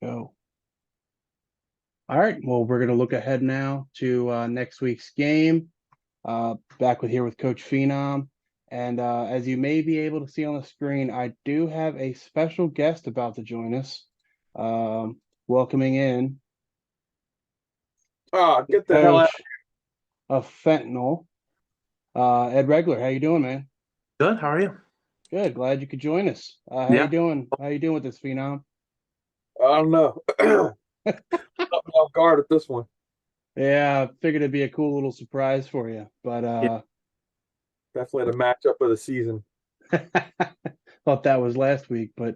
Go. All right. Well, we're going to look ahead now to next week's game. Back with here with Coach Phenom. And as you may be able to see on the screen, I do have a special guest about to join us. Welcoming in Oh, the get the hell out. coach of Fentanyl, Ed Regler. How you doing, man? Good. How are you? Good. Glad you could join us. How you Yeah. doing? How you doing with this, Phenom? I don't know. Caught me off guard at this one. Yeah, I figured it'd be a cool little surprise for you, but Yeah. Definitely the matchup of the season. thought that was last week, but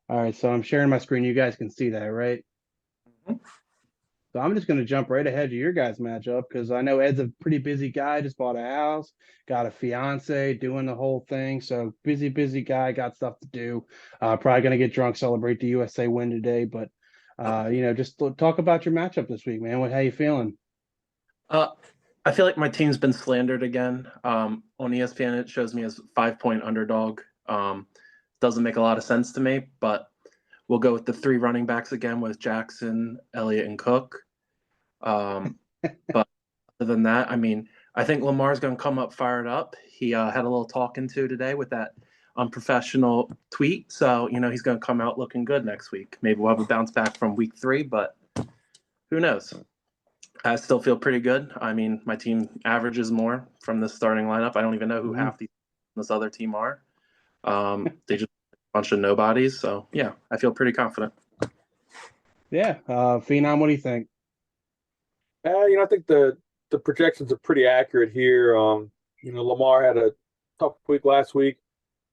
all right, so I'm sharing my screen. You guys can see that, right? Mhm. So I'm just going to jump right ahead to your guys' matchup because I know Ed's a pretty busy guy, just bought a house, got a fiance, doing the whole thing. So busy guy, got stuff to do. Probably going to get drunk, celebrate the USA win today, but just talk about your matchup this week, man. How you feeling? Uh, I feel like my team's been slandered again. On ESPN, it shows me as 5-point underdog. Doesn't make a lot of sense to me, but we'll go with the three running backs again with Jackson, Elliott, and Cook. But other than that, I mean, I think Lamar's going to come up fired up. He had a little talking to today with that unprofessional tweet. So, he's going to come out looking good next week. Maybe we'll have a bounce back from week 3, but who knows? I still feel pretty good. I mean, my team averages more from the starting lineup. I don't even know who half this other team are. They just a bunch of nobodies. So, yeah, I feel pretty confident. Yeah, Phenom, what do you think? I think the projections are pretty accurate here. Lamar had a tough week last week.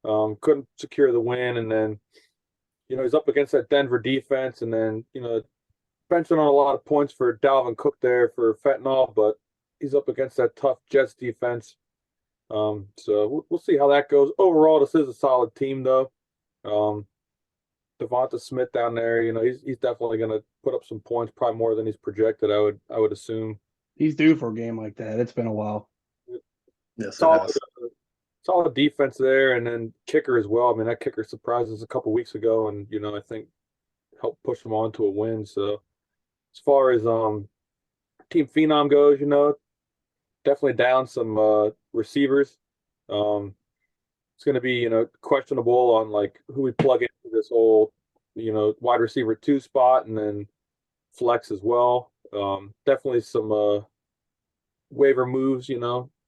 Couldn't secure the win, and then he's up against that Denver defense, and then benching on a lot of points for Dalvin Cook there for Fentanyl, but he's up against that tough Jets defense. So we'll see how that goes. Overall, this is a solid team, though. Devonta Smith down there, he's definitely going to put up some points, probably more than he's projected. I would assume. He's due for a game like that. It's been a while. Yes, it Solid, has. solid defense there, and then kicker as well. I mean, that kicker surprised us a couple weeks ago, and I think helped push them on to a win. So as far as Team Phenom goes, definitely down some receivers. Um, it's going to be questionable on like who we plug into this whole wide receiver 2 spot, and then flex as well. Definitely some waiver moves,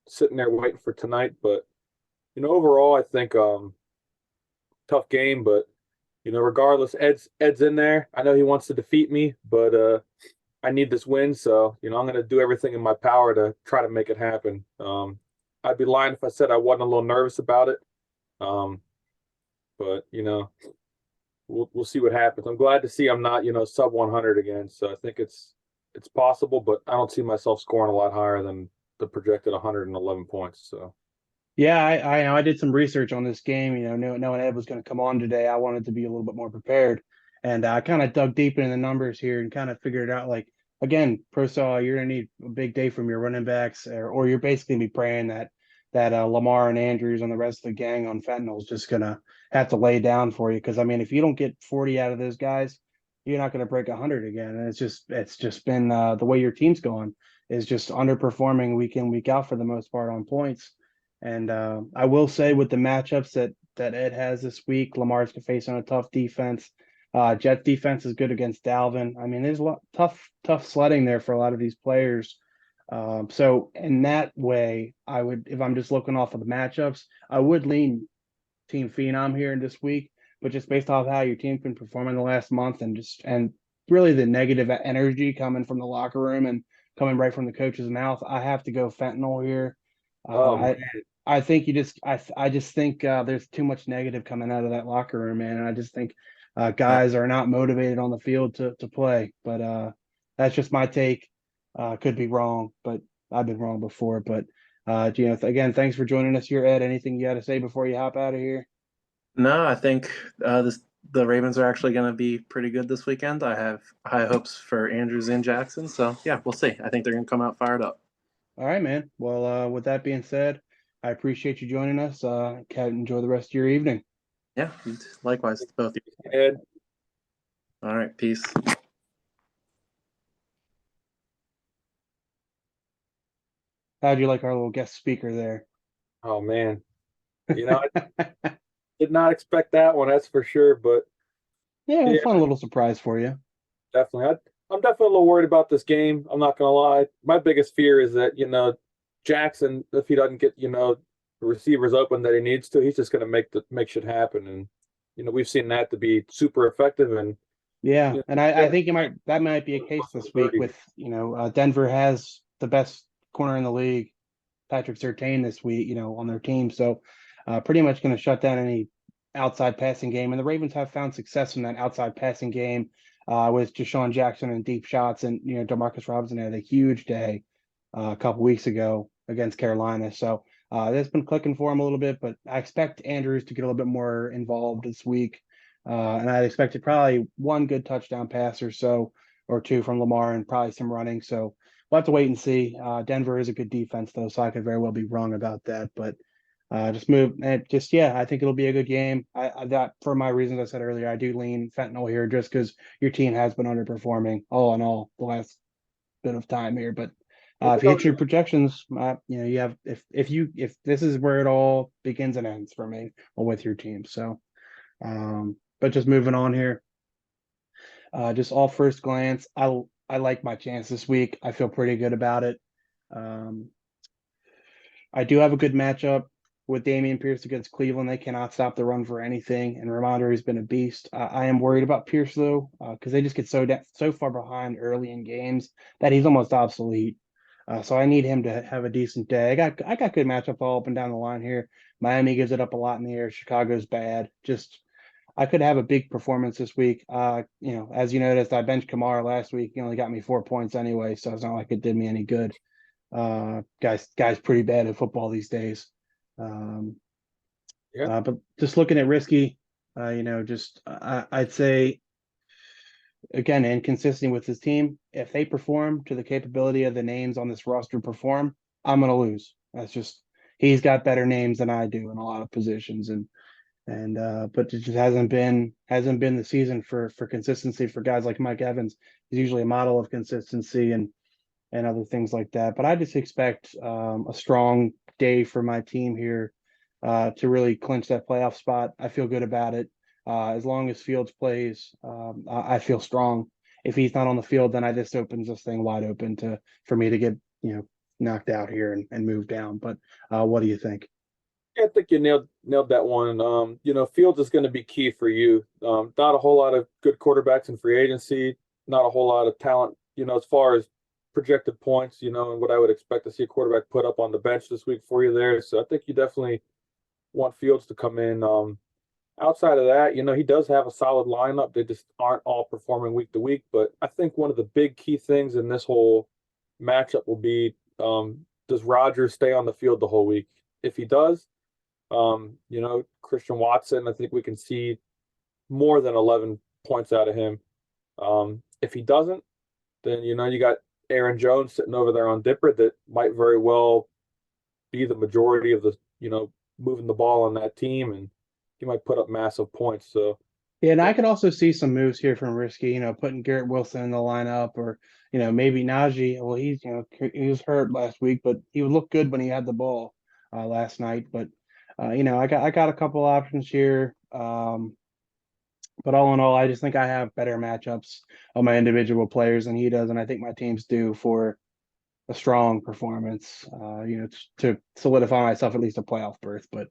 sitting there waiting for tonight. But overall, I think tough game. But regardless, Ed's in there. I know he wants to defeat me, but I need this win, so I'm going to do everything in my power to try to make it happen. I'd be lying if I said I wasn't a little nervous about it. Um, but we'll see what happens. I'm glad to see I'm not sub 100 again. So I think it's possible, but I don't see myself scoring a lot higher than the projected 111 points. So Yeah, I did some research on this game. Knowing Ed was going to come on today, I wanted to be a little bit more prepared, and I kind of dug deep into the numbers here and kind of figured out like again, Prosal, you're going to need a big day from your running backs, or you're basically gonna be praying that Lamar and Andrews and the rest of the gang on Fentanyl is just gonna have to lay down for you. Because I mean, if you don't get 40 out of those guys, you're not going to break 100 again. And it's just been the way your team's going is just underperforming week in week out for the most part on points. And I will say with the matchups that Ed has this week, Lamar's facing a tough defense. Jets defense is good against Dalvin. I mean, there's a lot tough sledding there for a lot of these players. So in that way, I would, if I'm just looking off of the matchups, I would lean Team Phenom here in this week. But just based off how your team's been performing the last month and really the negative energy coming from the locker room and coming right from the coach's mouth, I have to go Fentanyl here. oh I man. I think I just think there's too much negative coming out of that locker room, man. And I just think guys are not motivated on the field to play. But that's just my take. Could be wrong, but I've been wrong before. But again, thanks for joining us here, Ed. Anything you got to say before you hop out of here? No, I think the Ravens are actually going to be pretty good this weekend. I have high hopes for Andrews and Jackson. So, yeah, we'll see. I think they're going to come out fired up. All right, man. Well, with that being said, I appreciate you joining us. Kat, enjoy the rest of your evening. Yeah, likewise, both of you. Ed, All right, peace. How'd you like our little guest speaker there? Oh man, I did not expect that one. That's for sure. But Yeah, a yeah, fun little surprise for you. definitely. I'm definitely a little worried about this game. I'm not gonna lie. My biggest fear is that Jackson, if he doesn't get the receivers open that he needs to, he's just gonna make shit happen. And we've seen that to be super effective. And Yeah, you know, and I think that might be a case this week 30. with Denver has the best corner in the league, Patrick Surtain this week, on their team. So pretty much going to shut down any outside passing game. And the Ravens have found success in that outside passing game with Deshaun Jackson and deep shots. And, Demarcus Robinson had a huge day a couple weeks ago against Carolina. So that's been clicking for him a little bit, but I expect Andrews to get a little bit more involved this week. And I'd expected probably one good touchdown pass or so, or two from Lamar and probably some running. So we'll have to wait and see. Denver is a good defense, though, so I could very well be wrong about that. But I think it'll be a good game. That for my reasons I said earlier, I do lean fentanyl here just because your team has been underperforming all in all the last bit of time here. But if you hit your projections, you have if this is where it all begins and ends for me with your team. So, but just moving on here. Just off first glance, I like my chance this week. I feel pretty good about it. Um, I do have a good matchup with Dameon Pierce against Cleveland. They cannot stop the run for anything, and Ramondre has been a beast. I am worried about Pierce though, because they just get so far behind early in games that he's almost obsolete. So I need him to have a decent day. I got good matchup all up and down the line here. Miami gives it up a lot in the air. Chicago's bad. Just I could have a big performance this week. As you noticed, I benched Kamara last week. He only got me 4 points anyway, so it's not like it did me any good. Guys pretty bad at football these days. Um, Yeah. but just looking at risky, I'd say again, inconsistent with his team. If they perform to the capability of the names on this roster perform, I'm gonna lose. That's just he's got better names than I do in a lot of positions, and but it just hasn't been the season for consistency for guys like Mike Evans. He's usually a model of consistency and other things like that. But I just expect a strong day for my team here to really clinch that playoff spot. I feel good about it. As long as Fields plays, I feel strong. If he's not on the field, then I just opens this thing wide open for me to get knocked out here and move down. But what do you think? Yeah, I think you nailed that one. Fields is going to be key for you. Not a whole lot of good quarterbacks in free agency. Not a whole lot of talent. As far as projected points, and what I would expect to see a quarterback put up on the bench this week for you there. So I think you definitely want Fields to come in. Outside of that, he does have a solid lineup. They just aren't all performing week to week. But I think one of the big key things in this whole matchup will be does Rodgers stay on the field the whole week? If he does, Christian Watson, I think we can see more than 11 points out of him. If he doesn't, then, you got Aaron Jones sitting over there on Dipper that might very well be the majority of the, moving the ball on that team, and he might put up massive points. So, Yeah, and I could also see some moves here from Risky, putting Garrett Wilson in the lineup or, maybe Najee. Well, he was hurt last week, but he would look good when he had the ball last night. But, I got a couple options here. But all in all, I just think I have better matchups of my individual players than he does. And I think my teams do for a strong performance, to solidify myself at least a playoff berth. But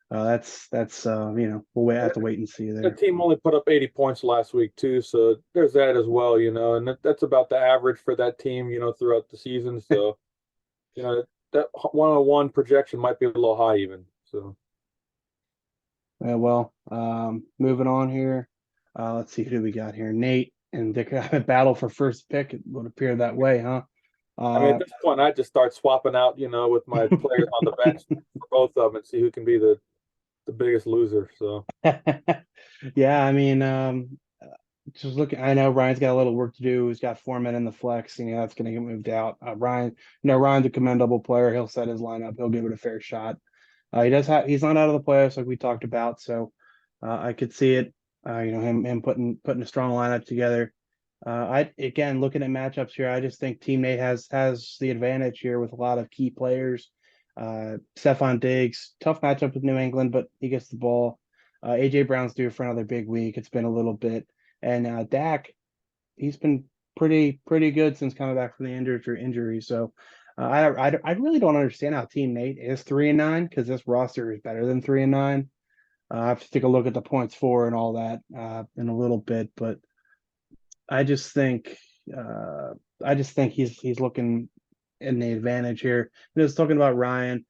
we'll have to wait and see the there. team only put up 80 points last week too, so there's that as well, and that's about the average for that team, throughout the season. So, that 101 projection might be a little high even. So, Moving on here. Let's see who we got here. Nate and Dick have a battle for first pick. It would appear that way, huh? I mean, at this point, I just start swapping out, with my players on the bench for both of them and see who can be the biggest loser. So, Yeah, I mean, just looking, I know Ryan's got a little work to do. He's got 4 men in the flex, and that's going to get moved out. Ryan's a commendable player. He'll set his lineup. He'll give it a fair shot. He's not out of the playoffs like we talked about, so I could see it. Him putting a strong lineup together. I again looking at matchups here, I just think Team Nate has the advantage here with a lot of key players. Stephon Diggs, tough matchup with New England, but he gets the ball. AJ Brown's due for another big week. It's been a little bit, and Dak, he's been pretty good since coming back from the injury. So I really don't understand how Team Nate is 3-9 because this roster is better than 3-9. I have to take a look at the points for and all that in a little bit, but I just think he's looking in the advantage here. Just talking about Ryan,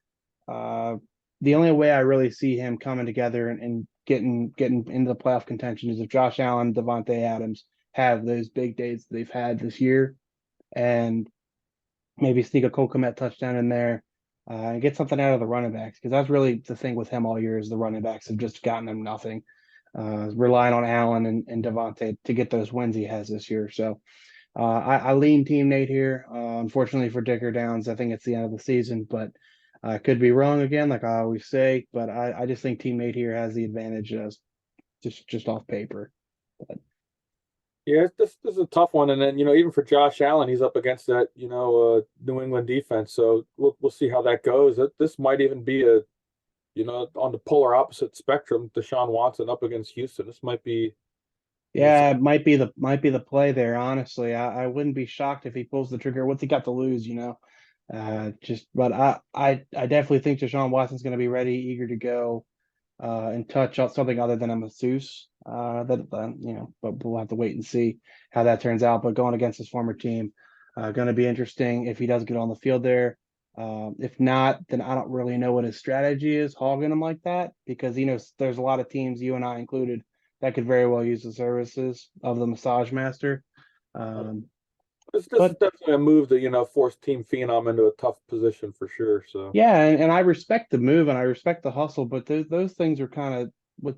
the only way I really see him coming together and getting into the playoff contention is if Josh Allen, Devontae Adams have those big days they've had this year, and maybe sneak a Cole Kmet touchdown in there, and get something out of the running backs, because that's really the thing with him all year is the running backs have just gotten him nothing. Relying on Allen and Devontae to get those wins he has this year. So I lean Team Nate here. Unfortunately for Dicker Downs, I think it's the end of the season, but I could be wrong again, like I always say. But I just think Team Nate here has the advantage, just off paper. But Yeah, this is a tough one, and then even for Josh Allen, he's up against that New England defense. So we'll see how that goes. This might even be on the polar opposite spectrum. Deshaun Watson up against Houston. This might be. yeah, it might be the play there. Honestly, I wouldn't be shocked if he pulls the trigger. What's he got to lose? But I definitely think Deshaun Watson's going to be ready, eager to go, and touch out something other than a masseuse. But we'll have to wait and see how that turns out. But going against his former team, going to be interesting if he does get on the field there. If not, then I don't really know what his strategy is, hogging him like that, because there's a lot of teams, you and I included, that could very well use the services of the massage master. This is But definitely a move that force Team Phenom into a tough position for sure. So yeah, and I respect the move and I respect the hustle, but those things are kind of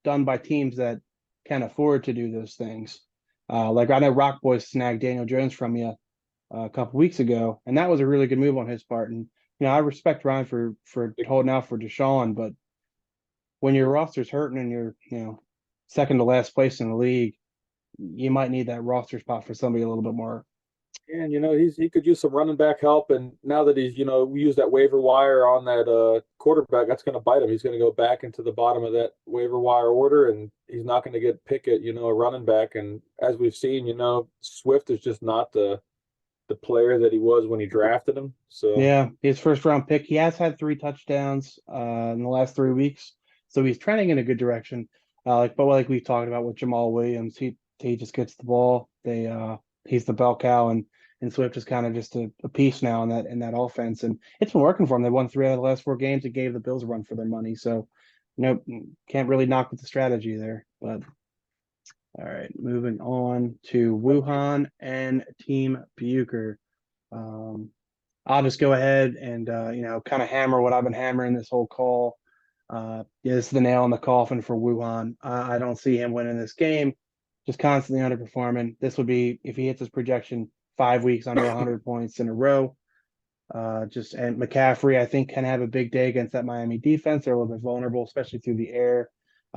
done by teams that can afford to do those things. Like I know Rock Boys snagged Daniel Jones from you a couple weeks ago, and that was a really good move on his part. And I respect Ryan for holding out for Deshaun, but when your roster's hurting and you're second to last place in the league, you might need that roster spot for somebody a little bit more. and he could use some running back help. And now that he's we use that waiver wire on that quarterback, that's going to bite him. He's going to go back into the bottom of that waiver wire order, and he's not going to get Pickett, a running back. And as we've seen, Swift is just not the player that he was when he drafted him. So Yeah, his first round pick. He has had 3 touchdowns in the last 3 weeks, so he's trending in a good direction. But like we've talked about with Jamal Williams, he just gets the ball. He's the bell cow, and Swift is kind of just a piece now in that offense, and it's been working for him. They won 3 out of the last 4 games. It gave the Bills a run for their money, so can't really knock with the strategy there. But all right, moving on to Wuhan and Team Bucher. I'll just go ahead and kind of hammer what I've been hammering this whole call. This is the nail in the coffin for Wuhan. I don't see him winning this game. Just constantly underperforming. This would be, if he hits his projection, 5 weeks under 100 points in a row. And McCaffrey, I think, can have a big day against that Miami defense. They're a little bit vulnerable, especially through the air.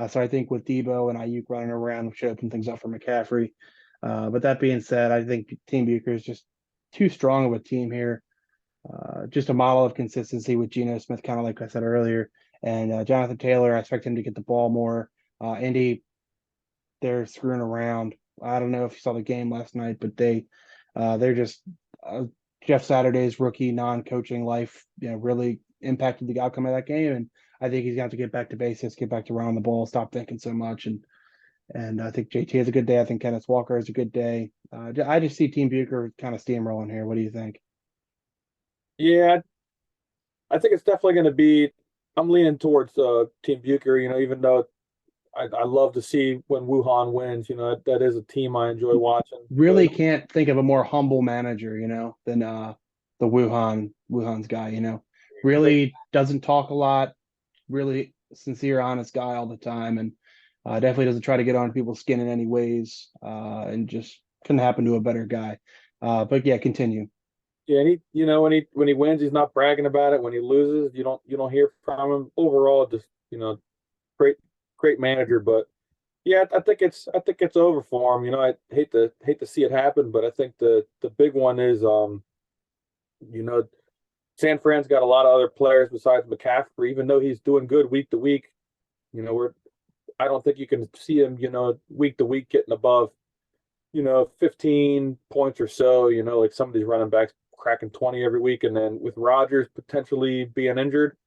So I think with Debo and Ayuk running around, should open things up for McCaffrey. But that being said, I think Team Bucher is just too strong of a team here. Just a model of consistency with Geno Smith, kind of like I said earlier. And Jonathan Taylor, I expect him to get the ball more. Indy, they're screwing around. I don't know if you saw the game last night, but they're just Jeff Saturday's rookie non-coaching life, really impacted the outcome of that game. And I think he's got to get back to basics, get back to running the ball, stop thinking so much. And I think JT has a good day. I think Kenneth Walker has a good day. I just see Team Bucher kind of steamrolling here. What do you think? yeah, I think it's definitely going to be. I'm leaning towards Team Bucher. Even though I love to see when Wuhan wins. That is a team I enjoy watching. Really can't think of a more humble manager, than the Wuhan's guy. Really doesn't talk a lot. Really sincere, honest guy all the time, and definitely doesn't try to get on people's skin in any ways. And just couldn't happen to a better guy. But yeah, continue. Yeah, and when he wins, he's not bragging about it. When he loses, you don't hear from him. Overall, just great manager. But Yeah, I think it's over for him. I hate to see it happen, but I think the big one is you know, San Fran's got a lot of other players besides McCaffrey, even though he's doing good week to week. We're I don't think you can see him, week to week getting above, 15 points or so, like some of these running backs cracking 20 every week. And then with Rodgers potentially being injured,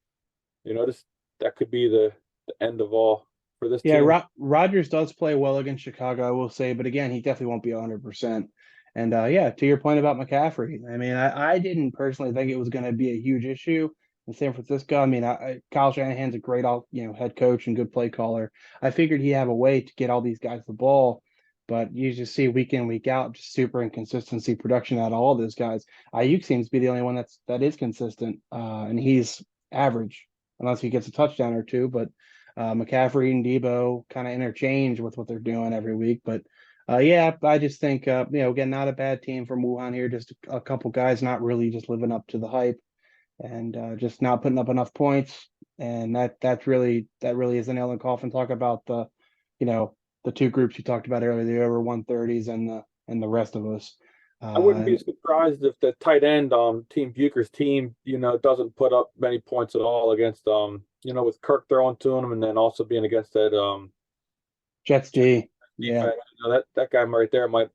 this that could be the end of all for this Yeah, team. Rodgers does play well against Chicago, I will say, but again, he definitely won't be 100%. And yeah, to your point about McCaffrey, I mean, I didn't personally think it was going to be a huge issue in San Francisco. I mean, Kyle Shanahan's a great, head coach and good play caller. I figured he'd have a way to get all these guys the ball, but you just see week in, week out, just super inconsistency production out of all those guys. Ayuk seems to be the only one that is consistent, and he's average unless he gets a touchdown or two, but. McCaffrey and Debo kind of interchange with what they're doing every week. But yeah, I just think, again, not a bad team from Wuhan here. Just a couple guys not really just living up to the hype and just not putting up enough points. And that really is a nail in the coffin. Talk about you know, the two groups you talked about earlier, the over 130s and the rest of us. I wouldn't be And surprised if the tight end Team Bucher's team, doesn't put up many points at all against with Kirk throwing to him and then also being against that Jets D, yeah. defense. That guy right there might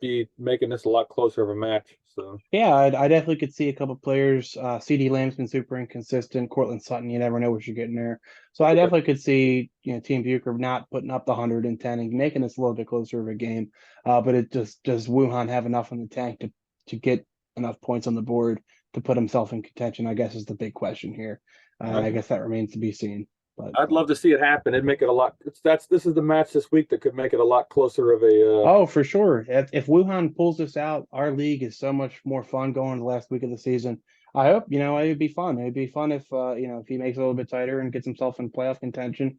be making this a lot closer of a match. So Yeah, I definitely could see a couple players. CD Lamb's been super inconsistent. Cortland Sutton, you never know what you're getting there. So I definitely could see, Team Bucher not putting up the 110 and making this a little bit closer of a game. But it just does Wuhan have enough in the tank to get enough points on the board to put himself in contention, I guess is the big question here. I I- guess that remains to be seen. But I'd love to see it happen. It'd make it a lot. This is the match this week that could make it a lot closer of a. oh, for sure. If Wuhan pulls this out, our league is so much more fun going the last week of the season. I hope, it'd be fun. It'd be fun if if he makes it a little bit tighter and gets himself in playoff contention.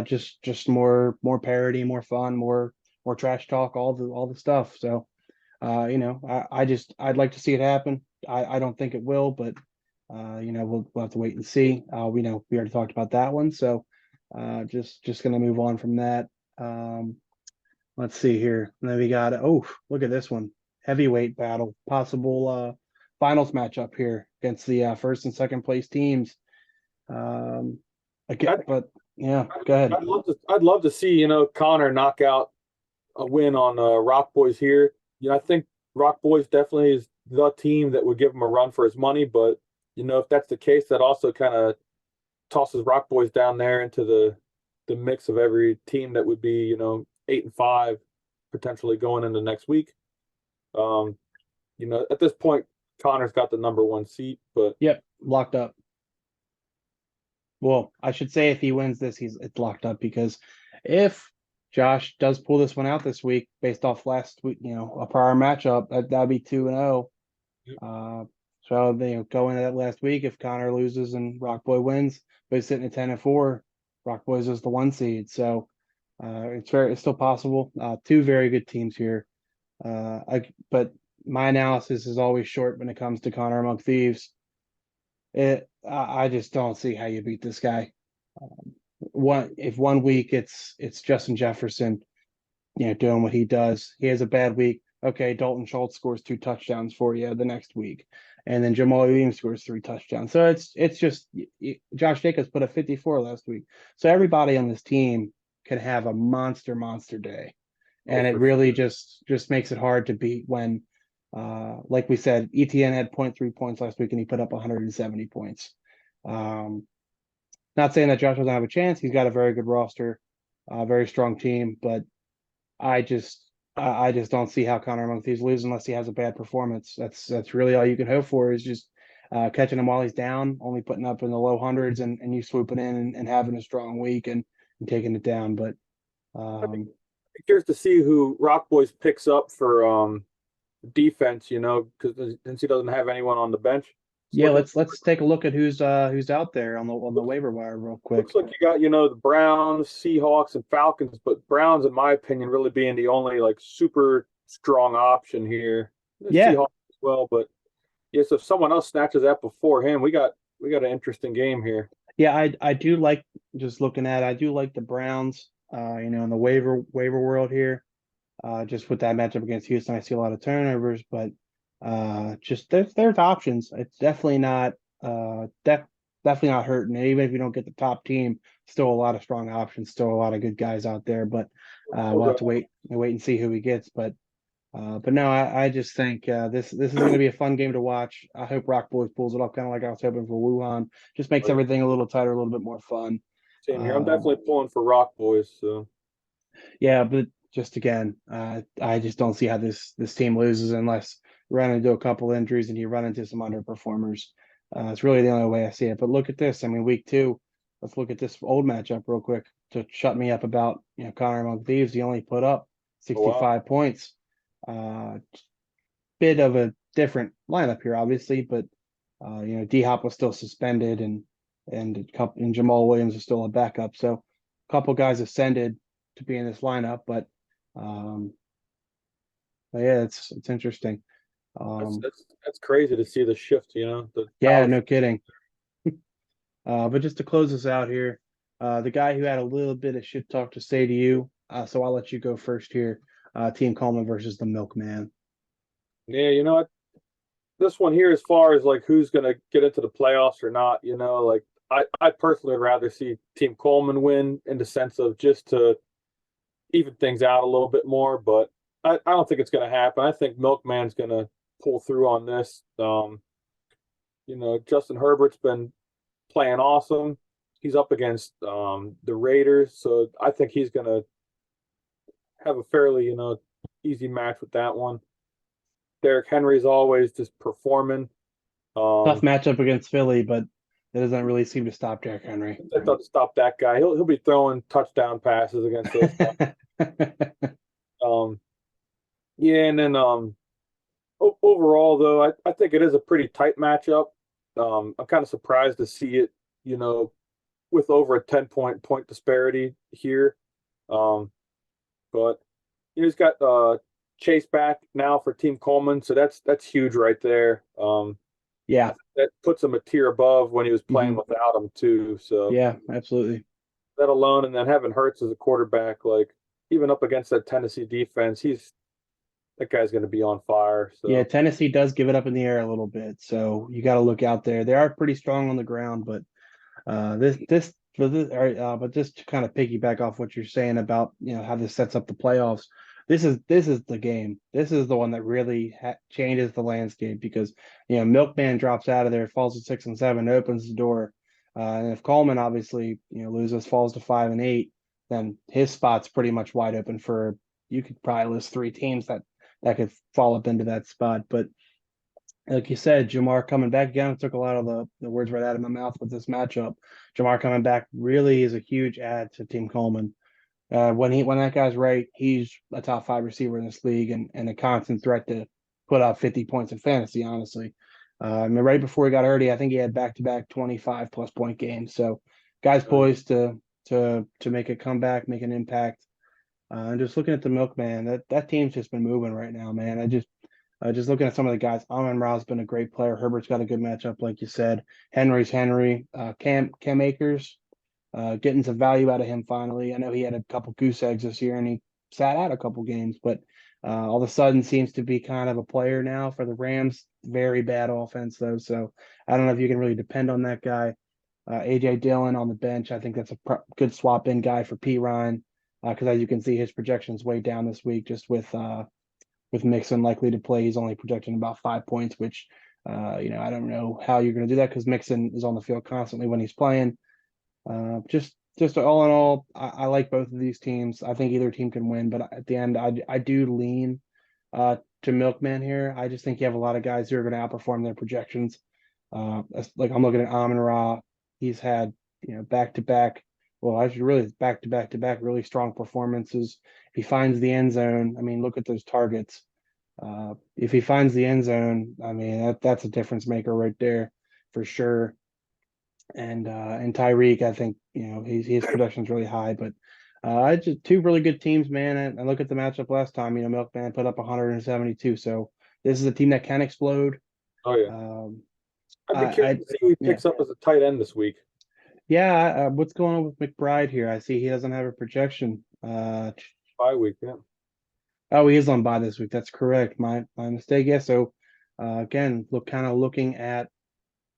Just more parity, more fun, more trash talk, all the stuff. So I'd like to see it happen. I don't think it will, but we'll have to wait and see. We already talked about that one. So just gonna move on from that. Um Let's see here. And then we got, oh, look at this one. Heavyweight battle. Possible finals matchup here against the first and second place teams. Again, I'd, but yeah, go ahead. I'd love to see Connor knock out a win on Rock Boys here. I think Rock Boys definitely is the team that would give him a run for his money. But if that's the case, that also kind of tosses Rock Boys down there into the mix of every team that would be 8-5 potentially going into next week. Um, at this point, Connor's got the number one seat, but Yep, locked up. Well, I should say if he wins this, it's locked up because if Josh does pull this one out this week based off last week, a prior matchup, that'd be 2-0. So they go into that last week. If Connor loses and Rockboy wins, but he's sitting at 10-4, Rockboys is the one seed. So it's still possible. Two very good teams here. But my analysis is always short when it comes to Connor among thieves. I just don't see how you beat this guy. If 1 week it's Justin Jefferson, doing what he does. He has a bad week. Okay, Dalton Schultz scores 2 touchdowns for you the next week, and then Jamal Williams scores 3 touchdowns. So it's just Josh Jacobs put up 54 last week. So everybody on this team can have a monster day, and it really just makes it hard to beat when, like we said, ETN had 0.3 points last week and he put up 170 points. Not saying that Josh doesn't have a chance. He's got a very good roster, very strong team, but I just don't see how Connor among thieves lose unless he has a bad performance. That's really all you can hope for is just catching him while he's down, only putting up in the low hundreds, and you swooping in and having a strong week and taking it down. But I'm curious to see who Rock Boys picks up for defense. Because since he doesn't have anyone on the bench. yeah, let's take a look at who's out there on the waiver wire real quick. Looks like you got the Browns, Seahawks, and Falcons, but Browns, in my opinion, really being the only like super strong option here. Yeah. Seahawks as well, but yes, if someone else snatches that before him, we got an interesting game here. Yeah, I do like just looking at it, I do like the Browns. in the waiver world here. Just with that matchup against Houston, I see a lot of turnovers, but just there's options. It's definitely not definitely not hurting. And even if you don't get the top team, still a lot of strong options, still a lot of good guys out there. But we'll have to wait and see who he gets. But no, I just think this is going to be a fun game to watch. I hope Rock Boys pulls it off, kind of like I was hoping for Wuhan. Just makes everything a little tighter, a little bit more fun. Same here. I'm definitely pulling for Rock Boys. So Yeah, but just again, I just don't see how this team loses unless you run into a couple injuries and you run into some underperformers. It's really the only way I see it. But look at this. I mean, week 2. Let's look at this old matchup real quick to shut me up about Connor among Thieves. He only put up 65 points. Bit of a different lineup here, obviously, but D Hop was still suspended and Jamal Williams is still a backup. So a couple guys ascended to be in this lineup, but yeah, it's interesting. That's crazy to see the shift, Yeah, no kidding. But just to close us out here, the guy who had a little bit of shit talk to say to you, so I'll let you go first here. Team Coleman versus the Milkman. Yeah, what? This one here, as far as like who's gonna get into the playoffs or not, like I personally would rather see Team Coleman win in the sense of just to even things out a little bit more, but I don't think it's gonna happen. I think Milkman's gonna pull through on this. Justin Herbert's been playing awesome. He's up against the Raiders, so I think he's gonna have a fairly, easy match with that one. Derrick Henry's always just performing. Tough matchup against Philly, but it doesn't really seem to stop Derrick Henry. That doesn't stop that guy. He'll be throwing touchdown passes against those guys. Yeah, and then overall though, I think it is a pretty tight matchup. I'm kind of surprised to see it, with over a 10-point disparity here. But he's got Chase back now for Team Coleman, so that's huge right there. Yeah, that puts him a tier above when he was playing without him too. So yeah, absolutely. That alone, and then having Hurts as a quarterback, like even up against that Tennessee defense, that guy's going to be on fire. So yeah, Tennessee does give it up in the air a little bit, so you got to look out there. They are pretty strong on the ground, but but just to kind of piggyback off what you're saying about how this sets up the playoffs. This is the game. This is the one that really changes the landscape because Milkman drops out of there, falls to 6 and 7, opens the door, and if Coleman obviously loses, falls to 5 and 8, then his spot's pretty much wide open for you could probably list 3 teams that could fall up into that spot. But like you said, Jamar coming back again took a lot of the words right out of my mouth with this matchup. Jamar coming back really is a huge add to Team Coleman. When that guy's right, he's a top 5 receiver in this league and a constant threat to put up 50 points in fantasy, honestly. I mean, right before he got hurt, I think he had back-to-back 25-plus point games. So guys poised to make a comeback, make an impact. And just looking at the Milkman, that team's just been moving right now, man. Just looking at some of the guys, Amon-Ra's been a great player. Herbert's got a good matchup, like you said. Henry's Henry. Cam Akers, getting some value out of him finally. I know he had a couple goose eggs this year and he sat out a couple games, but all of a sudden seems to be kind of a player now for the Rams. Very bad offense though, so I don't know if you can really depend on that guy. AJ Dillon on the bench, I think that's a good swap in guy for P. Ryan because as you can see, his projection's way down this week just with Mixon likely to play. He's only projecting about 5 points, which I don't know how you're going to do that because Mixon is on the field constantly when he's playing. Just all in all, I like both of these teams. I think either team can win, but at the end, I do lean to Milkman here. I just think you have a lot of guys who are going to outperform their projections. Like I'm looking at Amon-Ra. He's had back to back. Well, actually, really back to back to back really strong performances. If he finds the end zone, I mean, look at those targets. If he finds the end zone, I mean that's a difference maker right there for sure. And Tyreek, I think his production's really high, but just 2 really good teams, man. And look at the matchup last time. Milkman put up 172, so this is a team that can explode. Oh yeah. I'd be curious to see who he picks up as a tight end this week. Yeah, what's going on with McBride here? I see he doesn't have a projection. Bye week, yeah. Oh, he is on bye this week. That's correct. My mistake. Yeah. So, again, looking at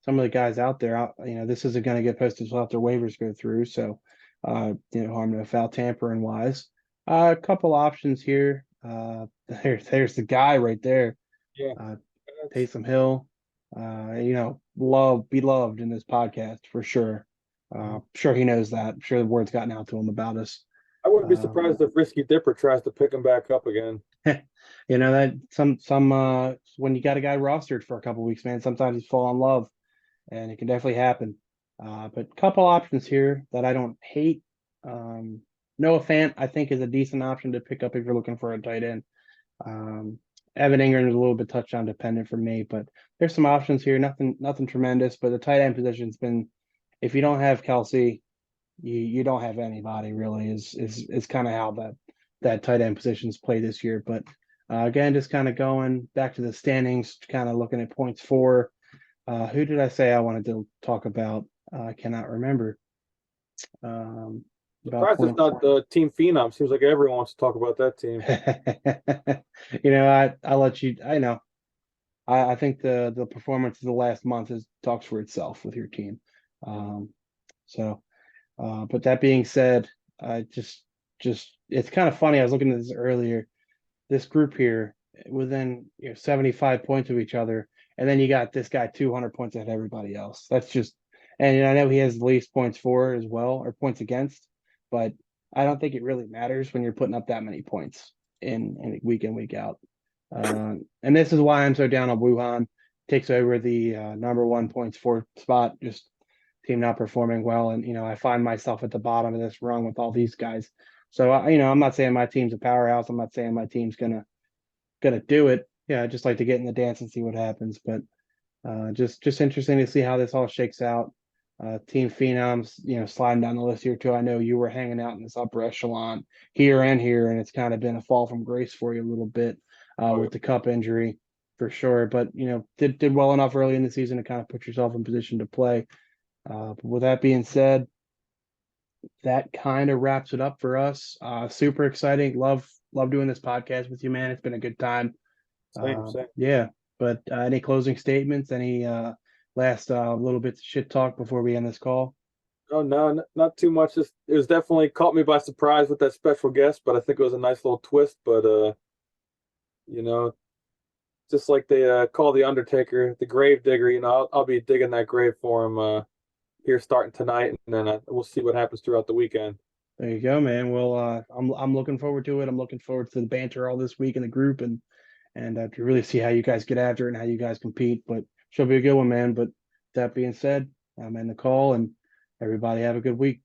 some of the guys out there. This isn't going to get posted until after waivers go through. So, harm no foul, tampering wise. A couple options here. There's the guy right there. Yeah. Uh, That's- Taysom Hill. Be loved in this podcast for sure. Sure he knows that. I'm sure the word's gotten out to him about us. I wouldn't be Um, surprised if Risky Dipper tries to pick him back up again. that some when you got a guy rostered for a couple weeks, man, sometimes you fall in love, and it can definitely happen. But couple options here that I don't hate. Noah Fant, I think, is a decent option to pick up if you're looking for a tight end. Um, Evan Ingram is a little bit touchdown dependent for me, but there's some options here. Nothing tremendous, but the tight end position's been. If you don't have Kelsey, you don't have anybody really. Is kind of how that tight end position's played this year. But again, just kind of going back to the standings, kind of looking at points for. Who did I say I wanted to talk about? I cannot remember. About Surprised it's points. not the Team Phenom. Seems like everyone wants to talk about that team. I'll let you. I know. I think the performance of the last month talks for itself with your team. Um, but that being said, I just it's kind of funny. I was looking at this earlier. This group here within 75 points of each other, and then you got this guy 200 points ahead of everybody else. That's just, and I know he has the least points for as well, or points against, but I don't think it really matters when you're putting up that many points in week in, week out. And this is why I'm so down on Wuhan. Takes over the number one points for spot. Just team not performing well, and I find myself at the bottom of this rung with all these guys. So I'm not saying my team's a powerhouse. I'm not saying my team's gonna do it. Yeah, I just like to get in the dance and see what happens. But just interesting to see how this all shakes out. Team Phenoms, sliding down the list here too. I know you were hanging out in this upper echelon here and here, and it's kind of been a fall from grace for you a little bit with the cup injury for sure. But did well enough early in the season to kind of put yourself in position to play. But with that being said, that kind of wraps it up for us. Super exciting. Love doing this podcast with you, man. It's been a good time. Same. Yeah. But any closing statements? Any last little bits of shit talk before we end this call? Oh no, not too much. It was definitely caught me by surprise with that special guest, but I think it was a nice little twist. But you know, just like they call the Undertaker the grave digger, I'll be digging that grave for him here starting tonight, and then we'll see what happens throughout the weekend. There you go, man. Well, I'm looking forward to it. I'm looking forward to the banter all this week in the group, and to really see how you guys get after it and how you guys compete. But she'll be a good one, man. But that being said, I'm in the call, and everybody have a good week.